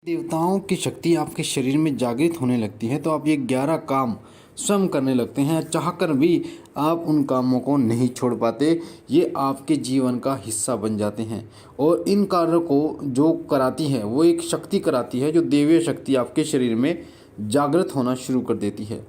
देवताओं की शक्ति आपके शरीर में जागृत होने लगती है तो आप ये 11 काम स्वयं करने लगते हैं। चाहकर भी आप उन कामों को नहीं छोड़ पाते। ये आपके जीवन का हिस्सा बन जाते हैं और इन कार्यों को जो कराती है वो एक शक्ति कराती है, जो दैवीय शक्ति आपके शरीर में जागृत होना शुरू कर देती है।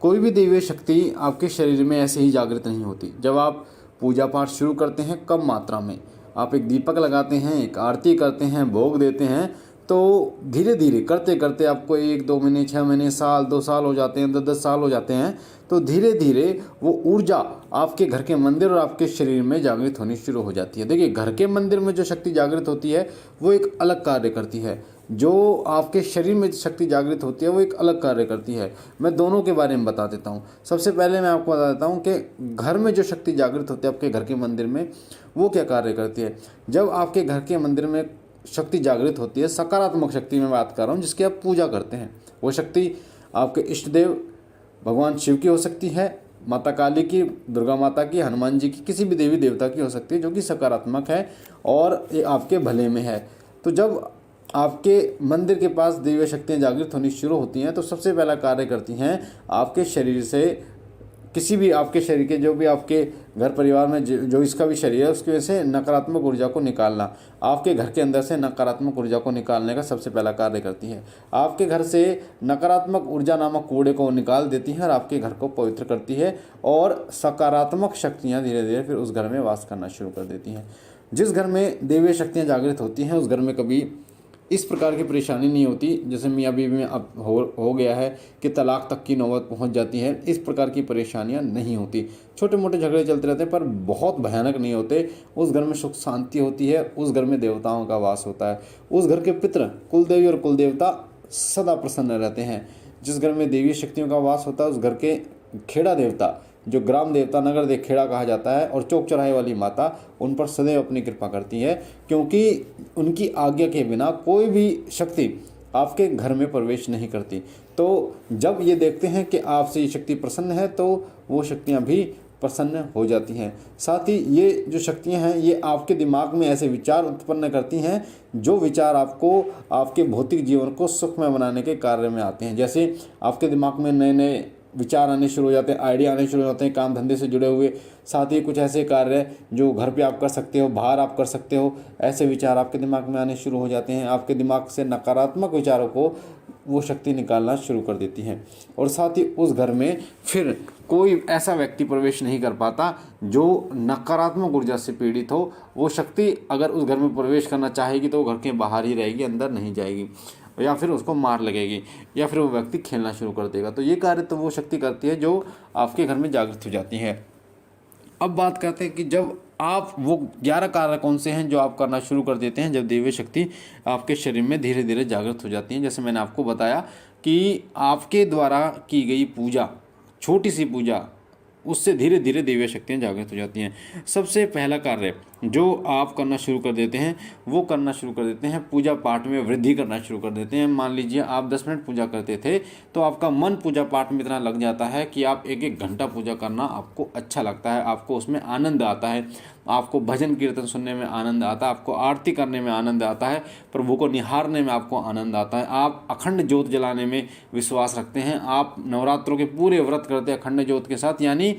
कोई भी दैवीय शक्ति आपके शरीर में ऐसे ही जागृत नहीं होती। जब आप पूजा पाठ शुरू करते हैं, कम मात्रा में आप एक दीपक लगाते हैं, एक आरती करते हैं, भोग देते हैं, तो धीरे धीरे करते करते आपको 1-2 महीने, 6 महीने, साल, 2 साल हो जाते हैं, 10-10 साल हो जाते हैं, तो धीरे धीरे वो ऊर्जा आपके घर के मंदिर और आपके शरीर में जागृत होनी शुरू हो जाती है। देखिए, घर के मंदिर में जो शक्ति जागृत होती है वो एक अलग कार्य करती है, जो आपके शरीर में शक्ति जागृत होती है वो एक अलग कार्य करती है। मैं दोनों के बारे में बता देता हूँ। सबसे पहले मैं आपको बता देता हूँ कि घर में जो शक्ति जागृत होती है आपके घर के मंदिर में, वो क्या कार्य करती है। जब आपके घर के मंदिर में शक्ति जागृत होती है, सकारात्मक शक्ति में बात कर रहा हूँ, जिसकी आप पूजा करते हैं, वो शक्ति आपके इष्ट देव भगवान शिव की हो सकती है, माता काली की, दुर्गा माता की, हनुमान जी की, किसी भी देवी देवता की हो सकती है, जो कि सकारात्मक है और ये आपके भले में है। तो जब आपके मंदिर के पास दैवीय शक्तियाँ जागृत होनी शुरू होती हैं तो सबसे पहला कार्य करती हैं आपके शरीर से, किसी भी आपके शरीर के, जो भी आपके घर परिवार में जो इसका भी शरीर है, उसकी वजह से नकारात्मक ऊर्जा को निकालना। आपके घर के अंदर से नकारात्मक ऊर्जा को निकालने का सबसे पहला कार्य करती है। आपके घर से नकारात्मक ऊर्जा नामक कूड़े को निकाल देती है और आपके घर को पवित्र करती है और सकारात्मक शक्तियाँ धीरे धीरे फिर उस घर में वास करना शुरू कर देती हैं। जिस घर में दैवीय शक्तियाँ जागृत होती हैं उस घर में कभी इस प्रकार की परेशानी नहीं होती, जैसे मियाँ बीवी में अब हो गया है कि तलाक तक की नौबत पहुंच जाती है। इस प्रकार की परेशानियां नहीं होती। छोटे मोटे झगड़े चलते रहते हैं पर बहुत भयानक नहीं होते। उस घर में सुख शांति होती है, उस घर में देवताओं का वास होता है, उस घर के पितृ, कुलदेवी और कुलदेवता सदा प्रसन्न रहते हैं। जिस घर में देवी शक्तियों का वास होता है उस घर के खेड़ा देवता, जो ग्राम देवता, नगर देव खेड़ा कहा जाता है, और चौक चौराहे वाली माता, उन पर सदैव अपनी कृपा करती है, क्योंकि उनकी आज्ञा के बिना कोई भी शक्ति आपके घर में प्रवेश नहीं करती। तो जब ये देखते हैं कि आपसे ये शक्ति प्रसन्न है तो वो शक्तियाँ भी प्रसन्न हो जाती हैं। साथ ही ये जो शक्तियाँ हैं ये आपके दिमाग में ऐसे विचार उत्पन्न करती हैं जो विचार आपको आपके भौतिक जीवन को सुखमय बनाने के कार्य में आते हैं। जैसे आपके दिमाग में नए नए विचार आने शुरू हो जाते हैं, आइडिया आने शुरू हो जाते हैं काम धंधे से जुड़े हुए। साथ ही कुछ ऐसे कार्य जो घर पे आप कर सकते हो, बाहर आप कर सकते हो, ऐसे विचार आपके दिमाग में आने शुरू हो जाते हैं। आपके दिमाग से नकारात्मक विचारों को वो शक्ति निकालना शुरू कर देती है। और साथ ही उस घर में फिर कोई ऐसा व्यक्ति प्रवेश नहीं कर पाता जो नकारात्मक ऊर्जा से पीड़ित हो। वो शक्ति अगर उस घर में प्रवेश करना चाहेगी तो वो घर के बाहर ही रहेगी, अंदर नहीं जाएगी, या फिर उसको मार लगेगी, या फिर वो व्यक्ति खेलना शुरू कर देगा। तो ये कार्य तो वो शक्ति करती है जो आपके घर में जागृत हो जाती है। अब बात करते हैं कि जब आप वो 11 कार्य कौन से हैं जो आप करना शुरू कर देते हैं जब दैवीय शक्ति आपके शरीर में धीरे धीरे जागृत हो जाती है। जैसे मैंने आपको बताया कि आपके द्वारा की गई पूजा, छोटी सी पूजा, उससे धीरे धीरे दैवीय शक्तियाँ जागृत हो जाती हैं। सबसे पहला कार्य जो आप करना शुरू कर देते हैं वो करना शुरू कर देते हैं पूजा पाठ में वृद्धि करना शुरू कर देते हैं। मान लीजिए आप 10 मिनट पूजा करते थे तो आपका मन पूजा पाठ में इतना लग जाता है कि आप 1-1 घंटा पूजा करना आपको अच्छा लगता है, आपको उसमें आनंद आता है, आपको भजन कीर्तन सुनने में आनंद आता है, आपको आरती करने में आनंद आता है, प्रभु को निहारने में आपको आनंद आता है, आप अखंड ज्योत जलाने में विश्वास रखते हैं, आप नवरात्रों के पूरे व्रत करते हैं अखंड ज्योत के साथ, यानी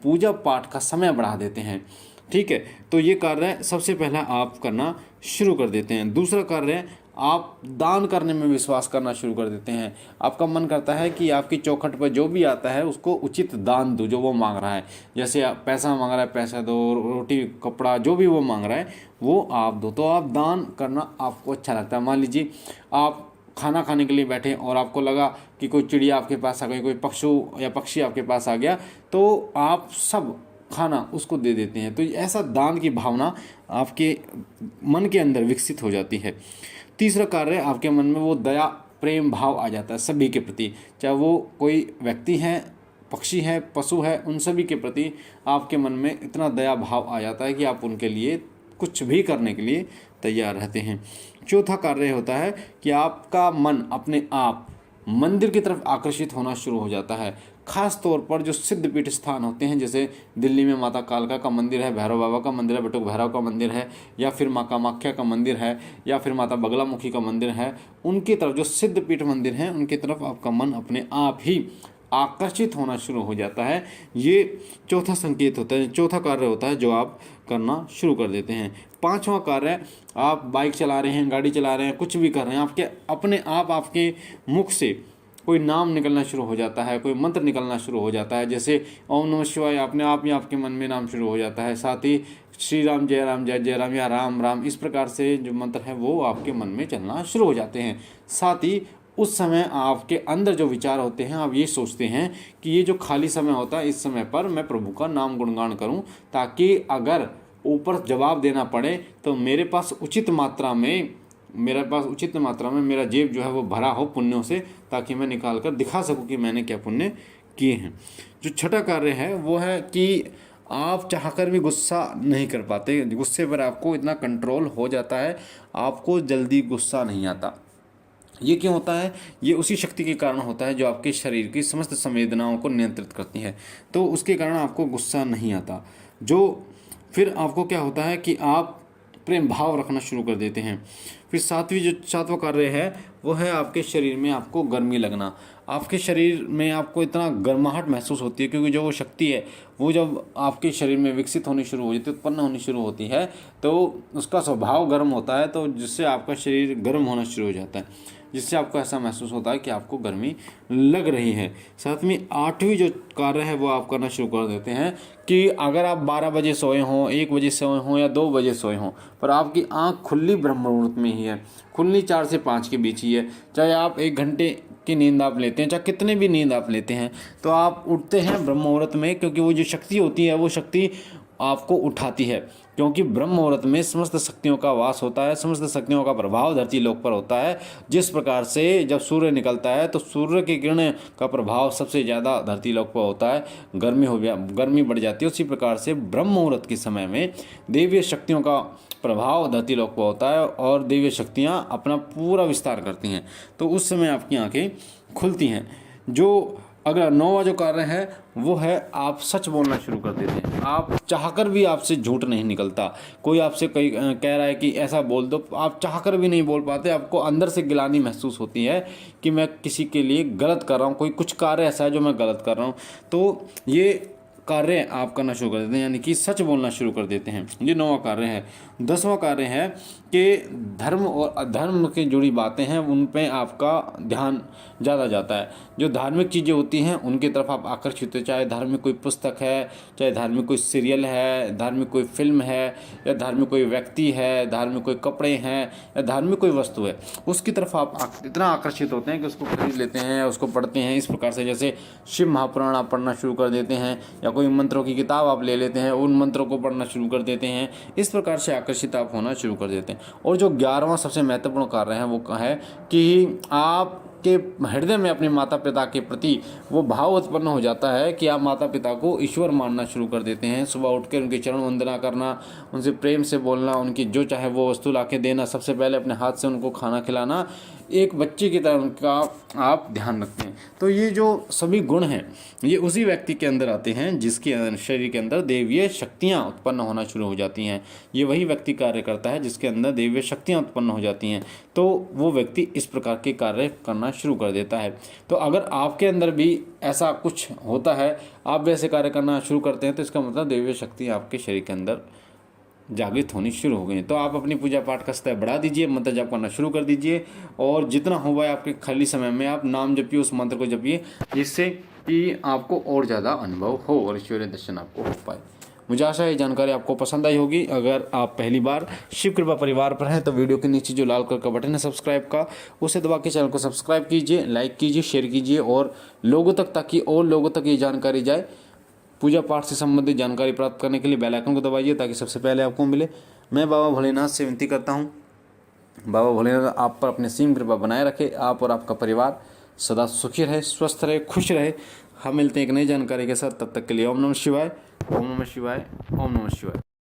पूजा पाठ का समय बढ़ा देते हैं। ठीक है, तो ये कार्य सबसे पहला आप करना शुरू कर देते हैं। दूसरा कार्य, आप दान करने में विश्वास करना शुरू कर देते हैं। आपका मन करता है कि आपकी चौखट पर जो भी आता है उसको उचित दान दो, जो वो मांग रहा है। जैसे आप पैसा मांग रहा है, पैसा दो, रोटी कपड़ा जो भी वो मांग रहा है वो आप दो। तो आप दान करना आपको अच्छा लगता है। मान लीजिए आप खाना खाने के लिए बैठे और आपको लगा कि कोई चिड़िया आपके पास आ गई, कोई पशु या पक्षी आपके पास आ गया, तो आप सब खाना उसको दे देते हैं। तो ऐसा दान की भावना आपके मन के अंदर विकसित हो जाती है। तीसरा कार्य, आपके मन में वो दया प्रेम भाव आ जाता है सभी के प्रति, चाहे वो कोई व्यक्ति है, पक्षी है, पशु है, उन सभी के प्रति आपके मन में इतना दया भाव आ जाता है कि आप उनके लिए कुछ भी करने के लिए तैयार रहते हैं। चौथा कार्य होता है कि आपका मन अपने आप मंदिर की तरफ आकर्षित होना शुरू हो जाता है। खास तौर पर जो सिद्धपीठ स्थान होते हैं, जैसे दिल्ली में माता कालका का मंदिर है, भैरव बाबा का मंदिर है, बटुक भैरव का मंदिर है, या फिर माँ कामाख्या का मंदिर है, या फिर माता बगलामुखी का मंदिर है, उनकी तरफ जो सिद्धपीठ मंदिर हैं उनकी तरफ आपका मन अपने आप ही आकर्षित होना शुरू हो जाता है। ये चौथा संकेत होता है, चौथा कार्य होता है जो आप करना शुरू कर देते हैं। पांचवा कार्य, आप बाइक चला रहे हैं, गाड़ी चला रहे हैं, कुछ भी कर रहे हैं, आपके अपने आप आपके मुख से कोई नाम निकलना शुरू हो जाता है, कोई मंत्र निकलना शुरू हो जाता है। जैसे ओम नमः शिवाय अपने आप ही आपके मन में नाम शुरू हो जाता है। साथ ही श्री राम जय जय राम या राम राम, इस प्रकार से जो मंत्र है वो आपके मन में चलना शुरू हो जाते हैं। साथ ही उस समय आपके अंदर जो विचार होते हैं, आप ये सोचते हैं कि ये जो खाली समय होता है, इस समय पर मैं प्रभु का नाम गुणगान करूं, ताकि अगर ऊपर जवाब देना पड़े तो मेरे पास उचित मात्रा में मेरा जेब जो है वो भरा हो पुण्यों से, ताकि मैं निकाल कर दिखा सकूं कि मैंने क्या पुण्य किए हैं। जो छठा कार्य है वो है कि आप चाहकर भी गुस्सा नहीं कर पाते, गुस्से पर आपको इतना कंट्रोल हो जाता है, आपको जल्दी गुस्सा नहीं आता। ये क्यों होता है? ये उसी शक्ति के कारण होता है जो आपके शरीर की समस्त संवेदनाओं को नियंत्रित करती है, तो उसके कारण आपको गुस्सा नहीं आता। जो फिर आपको क्या होता है कि आप प्रेम भाव रखना शुरू कर देते हैं। फिर सातवां कार्य है वो है आपके शरीर में आपको गर्मी लगना। आपके शरीर में आपको इतना गर्माहट महसूस होती है, क्योंकि जो वो शक्ति है वो जब आपके शरीर में विकसित होनी शुरू हो जाती है, उत्पन्न होनी शुरू होती है, तो उसका स्वभाव गर्म होता है, तो जिससे आपका शरीर गर्म होना शुरू हो जाता है, जिससे आपको ऐसा महसूस होता है कि आपको गर्मी लग रही है। साथ में आठवीं जो कार्य है वो आप करना शुरू कर देते हैं कि अगर आप 12 बजे सोए हों, 1 बजे सोए हों या 2 बजे सोए हों, पर आपकी आंख खुली ब्रह्म मुहूर्त में ही है, खुली 4 से 5 के बीच ही है। चाहे आप 1 घंटे की नींद आप लेते हैं, चाहे कितने भी नींद आप लेते हैं, तो आप उठते हैं ब्रह्म मुहूर्त में, क्योंकि वो जो शक्ति होती है वो शक्ति आपको उठाती है, क्योंकि ब्रह्म मुहूर्त में समस्त शक्तियों का वास होता है, समस्त शक्तियों का प्रभाव धरती लोक पर होता है। जिस प्रकार से जब सूर्य निकलता है तो सूर्य की किरण का प्रभाव सबसे ज़्यादा धरती लोक पर होता है, गर्मी बढ़ जाती है। उसी प्रकार से ब्रह्म मुहूर्त के समय में दैवीय शक्तियों का प्रभाव धरती लोक पर होता है और दैवीय शक्तियाँ अपना पूरा विस्तार करती हैं, तो उस समय आपकी आँखें खुलती हैं। जो अगला 9वां जो कार्य है वो है आप सच बोलना शुरू कर देते हैं। आप चाहकर भी आपसे झूठ नहीं निकलता। कोई आपसे कह रहा है कि ऐसा बोल दो, आप चाहकर भी नहीं बोल पाते, आपको अंदर से गिलानी महसूस होती है कि मैं किसी के लिए गलत कर रहा हूँ, कोई कुछ कार्य ऐसा है जो मैं गलत कर रहा हूँ, तो ये कार्य आप करना शुरू कर देते हैं, यानी कि सच बोलना शुरू कर देते हैं। ये 9वां कार्य है। 10वां कार्य है कि धर्म और अधर्म की जुड़ी बातें हैं उन पे आपका ध्यान ज़्यादा जाता है। जो धार्मिक चीज़ें होती हैं उनकी तरफ आप आकर्षित हो, चाहे धार्मिक कोई पुस्तक है, चाहे धार्मिक कोई सीरियल है, धार्मिक कोई फिल्म है, या धार्मिक कोई व्यक्ति है, धार्मिक कोई कपड़े हैं, या धार्मिक कोई वस्तु है, उसकी तरफ आप इतना आकर्षित होते हैं कि उसको खरीद लेते हैं, उसको पढ़ते हैं। इस प्रकार से जैसे शिव महापुराण आप पढ़ना शुरू कर देते हैं, या कोई मंत्रों की किताब आप ले लेते हैं, उन मंत्रों को पढ़ना शुरू कर देते हैं। इस प्रकार से आकर्षित आप होना शुरू कर देते हैं। और जो 11वां सबसे महत्वपूर्ण कार्य है वो है कि आप के हृदय में अपने माता पिता के प्रति वो भाव उत्पन्न हो जाता है कि आप माता पिता को ईश्वर मानना शुरू कर देते हैं। सुबह उठकर उनके चरण वंदना करना, उनसे प्रेम से बोलना, उनकी जो चाहे वो वस्तु ला के देना, सबसे पहले अपने हाथ से उनको खाना खिलाना, एक बच्चे की तरह उनका आप ध्यान रखते हैं। तो ये जो सभी गुण हैं ये उसी व्यक्ति के अंदर आते हैं जिसके शरीर के अंदर दैवीय शक्तियाँ उत्पन्न होना शुरू हो जाती हैं। ये वही व्यक्ति कार्य करता है जिसके अंदर दैवीय शक्तियाँ उत्पन्न हो जाती हैं, तो वो व्यक्ति इस प्रकार के कार्य करना शुरू कर देता है। तो अगर आपके अंदर भी ऐसा कुछ होता है, आप भी ऐसे कार्य करना शुरू करते हैं, तो इसका मतलब दैवीय शक्ति आपके शरीर के अंदर जागृत होनी शुरू हो गई। तो आप अपनी पूजा पाठ का स्तर बढ़ा दीजिए, मंत्र जप करना शुरू कर दीजिए, और जितना हुआ है आपके खाली समय में आप नाम जपिए, उस मंत्र को जपिए, जिससे कि आपको और ज़्यादा अनुभव हो और ईश्वरीय दर्शन आपको हो पाए। मुझे आशा है ये जानकारी आपको पसंद आई होगी। अगर आप पहली बार शिव कृपा परिवार पर हैं तो वीडियो के नीचे जो लाल कलर का बटन है सब्सक्राइब का, उसे दबा के चैनल को सब्सक्राइब कीजिए, लाइक कीजिए, शेयर कीजिए और लोगों तक, ताकि और लोगों तक ये जानकारी जाए। पूजा पाठ से संबंधित जानकारी प्राप्त करने के लिए बेल आइकन को दबाइए ताकि सबसे पहले आपको मिले। मैं बाबा भोलेनाथ से विनती करता हूँ, बाबा भोलेनाथ आप पर अपने सीम कृपा बनाए रखे, आप और आपका परिवार सदा सुखी रहे, स्वस्थ रहे, खुश रहे। हम मिलते हैं एक नई जानकारी के साथ, तब तक के लिए ओम नमः शिवाय, ओम नमः शिवाय, ओम नमः शिवाय।